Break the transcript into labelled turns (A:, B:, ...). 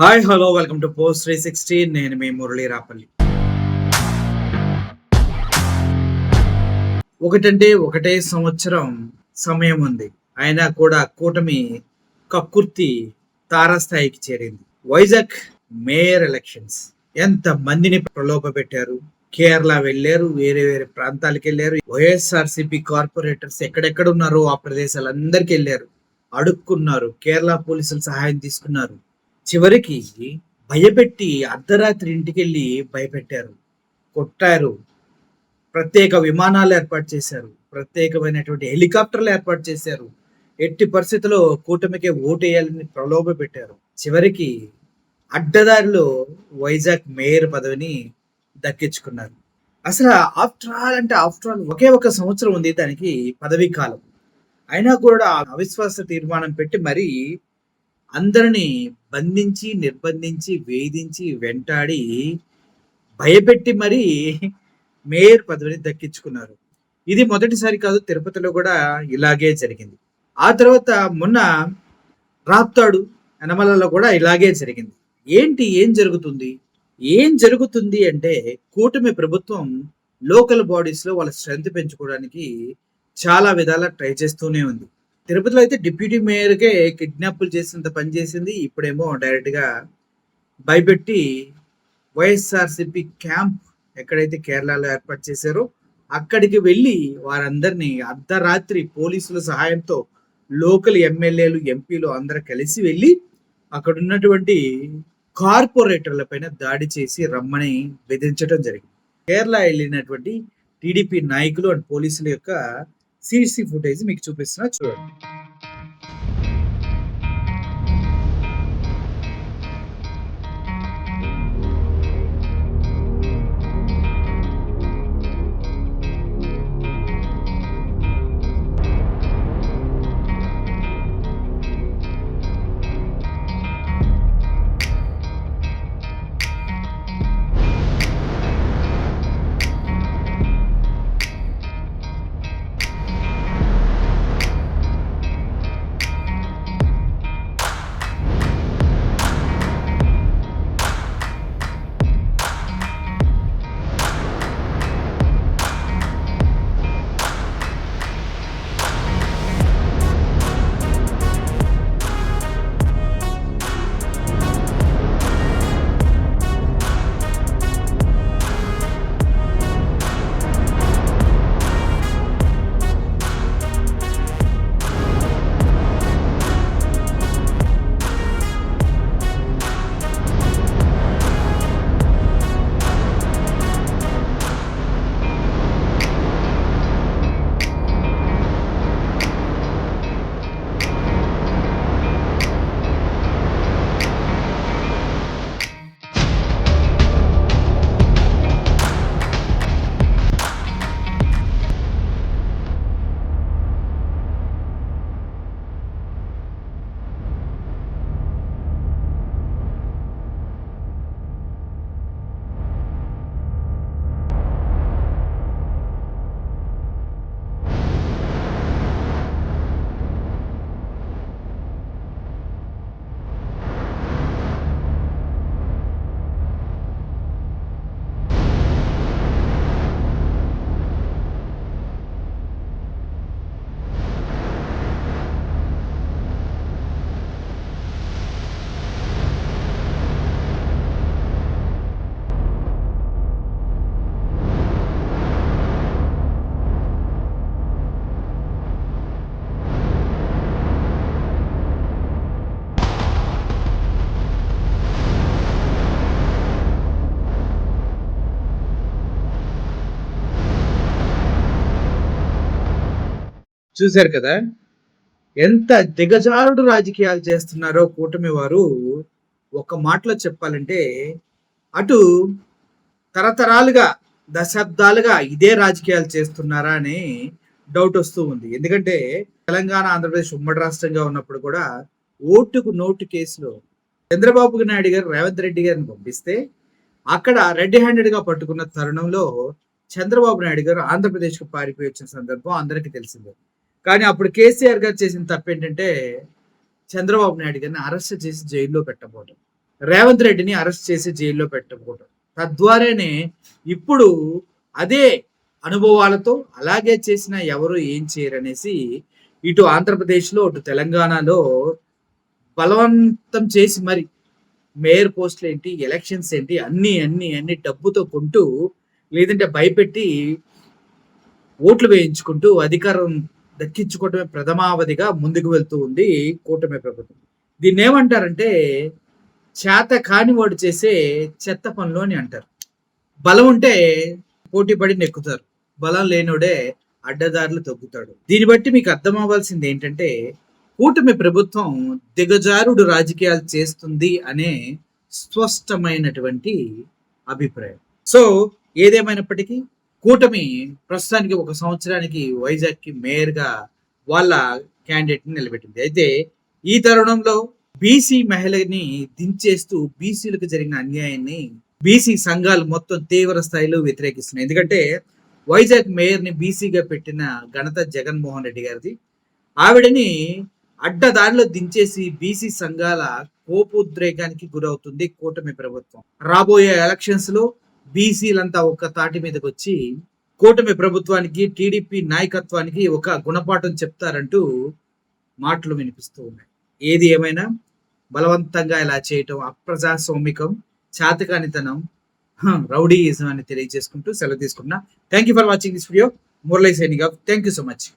A: Hi hello welcome to post 360. నేను మీ మురళీ రాపల్లి. ఒకటే సంవత్సరం సమయం ఉంది. అయినా కూడా కూటమి కక్కుర్తి తారాస్థాయికి చేరింది. వైజాగ్ మేయర్ ఎలక్షన్స్ ఎంత మందిని ప్రలోభ పెట్టారు. కేరళ వెళ్ళారు, వేరే వేరే ప్రాంతాలకు వెళ్ళారు. వైఎస్ఆర్సిపి కార్పొరేటర్స్ ఎక్కడెక్కడ ఉన్నారో ఆ ప్రదేశాలందరికి వెళ్ళారు, అడుక్కున్నారు. కేరళ పోలీసులు సహాయం తీసుకున్నారు. చివరికి భయపెట్టి అర్ధరాత్రి ఇంటికెళ్ళి భయపెట్టారు, కొట్టారు. ప్రత్యేక విమానాలు ఏర్పాటు చేశారు, ప్రత్యేకమైనటువంటి హెలికాప్టర్లు ఏర్పాటు చేశారు. ఎట్టి పరిస్థితుల్లో కూటమికే ఓటేయాలని ప్రలోభ పెట్టారు. చివరికి అడ్డదారిలో వైజాగ్ మేయర్ పదవిని దక్కించుకున్నారు. అసలు ఆఫ్టర్ ఆల్ ఒకే ఒక సంవత్సరం ఉంది దానికి పదవీ కాలం. అయినా కూడా అవిశ్వాస తీర్మానం పెట్టి మరీ అందరినీ బంధించి, నిర్బంధించి, వేధించి, వెంటాడి, భయపెట్టి మరీ మేయర్ పదవిని దక్కించుకున్నారు. ఇది మొదటిసారి కాదు, తిరుపతిలో కూడా ఇలాగే జరిగింది. ఆ తర్వాత మొన్న రాప్తాడు, యనమలలో కూడా ఇలాగే జరిగింది. ఏం జరుగుతుంది అంటే కూటమి ప్రభుత్వం లోకల్ బాడీస్ లో వాళ్ళ స్ట్రెంత్ పెంచుకోవడానికి చాలా విధాల ట్రై చేస్తూనే ఉంది. తిరుపతిలో అయితే డిప్యూటీ మేయర్కే కిడ్నాప్లు చేసినంత పని చేసింది. ఇప్పుడేమో డైరెక్ట్ గా భయపెట్టి వైఎస్ఆర్సిపి క్యాంప్ ఎక్కడైతే కేరళలో ఏర్పాటు చేశారో అక్కడికి వెళ్ళి వారందరినీ అర్ధరాత్రి పోలీసుల సహాయంతో లోకల్ ఎమ్మెల్యేలు, ఎంపీలు అందరూ కలిసి వెళ్ళి అక్కడ ఉన్నటువంటి కార్పొరేటర్ల పైన దాడి చేసి రమ్మని బెదిరించడం జరిగింది. కేరళ వెళ్ళినటువంటి టీడీపీ నాయకులు అండ్ పోలీసుల యొక్క సీసీ ఫుటేజ్ మీకు చూపిస్తున్నా, చూడండి. చూశారు కదా ఎంత దిగజారుడు రాజకీయాలు చేస్తున్నారో కూటమి వారు. ఒక మాటలో చెప్పాలంటే అటు తరతరాలుగా, దశాబ్దాలుగా ఇదే రాజకీయాలు చేస్తున్నారా అని డౌట్ వస్తూ ఉంది. ఎందుకంటే తెలంగాణ, ఆంధ్రప్రదేశ్ ఉమ్మడి రాష్ట్రంగా ఉన్నప్పుడు కూడా ఓటుకు నోటు కేసులో చంద్రబాబు నాయుడు గారు రేవంత్ రెడ్డి గారిని పంపిస్తే అక్కడ రెడ్ హ్యాండెడ్ గా పట్టుకున్న తరుణంలో చంద్రబాబు నాయుడు గారు ఆంధ్రప్రదేశ్కు పారిపోయి వచ్చిన సందర్భం అందరికీ తెలిసిందే. కానీ అప్పుడు కేసీఆర్ గారు చేసిన తప్పు ఏంటంటే చంద్రబాబు నాయుడు గారిని అరెస్ట్ చేసి జైల్లో పెట్టబోవడం. రేవంత్ రెడ్డిని అరెస్ట్ చేసి జైల్లో పెట్టకూడదు. తద్వారానే ఇప్పుడు అదే అనుభవాలతో అలాగే చేసిన ఎవరు ఏం చేయరనేసి ఇటు ఆంధ్రప్రదేశ్లో అటు తెలంగాణలో బలవంతం చేసి మరి మేయర్ పోస్టులు ఏంటి, ఎలక్షన్స్ ఏంటి, అన్ని అన్ని అన్ని డబ్బుతో కొంటూ లేదంటే భయపెట్టి ఓట్లు వేయించుకుంటూ అధికారం దక్కించుకోవటమే ప్రథమావధిగా ముందుకు వెళ్తూ ఉంది కూటమి ప్రభుత్వం. దీన్ని ఏమంటారంటే చేత కానివాడు చేసే చెత్త పనులు అని అంటారు. బలం ఉంటే పోటీ పడి నెక్కుతారు, బలం లేనోడే అడ్డదారులు తొక్కుతాడు. దీన్ని బట్టి మీకు అర్థం అవ్వాల్సింది ఏంటంటే కూటమి ప్రభుత్వం దిగజారుడు రాజకీయాలు చేస్తుంది అనే స్పష్టమైనటువంటి అభిప్రాయం. సో ఏదేమైనప్పటికీ కూటమి ప్రస్తుతానికి 1 సంవత్సరానికి వైజాగ్ కి మేయర్ గా వాళ్ళ క్యాండిడేట్ ని నిలబెట్టింది. అయితే ఈ తరుణంలో బీసీ మహిళని దించేస్తూ బీసీలకు జరిగిన అన్యాయాన్ని బీసీ సంఘాలు మొత్తం తీవ్ర స్థాయిలో వ్యతిరేకిస్తున్నాయి. ఎందుకంటే వైజాగ్ మేయర్ ని బీసీగా పెట్టిన ఘనత జగన్మోహన్ రెడ్డి గారిది. ఆవిడని అడ్డదారిలో దించేసి బీసీ సంఘాల కోపోద్రేకానికి గురవుతుంది కూటమి ప్రభుత్వం. రాబోయే ఎలక్షన్స్ లో బీసీలంతా ఒక తాటి మీదకి వచ్చి కూటమి ప్రభుత్వానికి, టీడీపీ నాయకత్వానికి ఒక గుణపాఠం చెప్తారంటూ మాటలు వినిపిస్తూ ఉన్నాయి. ఏది ఏమైనా బలవంతంగా ఇలా చేయటం అప్రజాస్వామికం, చేతకానితనం, రౌడీయిజం అని తెలియజేసుకుంటూ సెలవు తీసుకున్నా. Thank you for watching this video. Murali signing off. Thank you so much.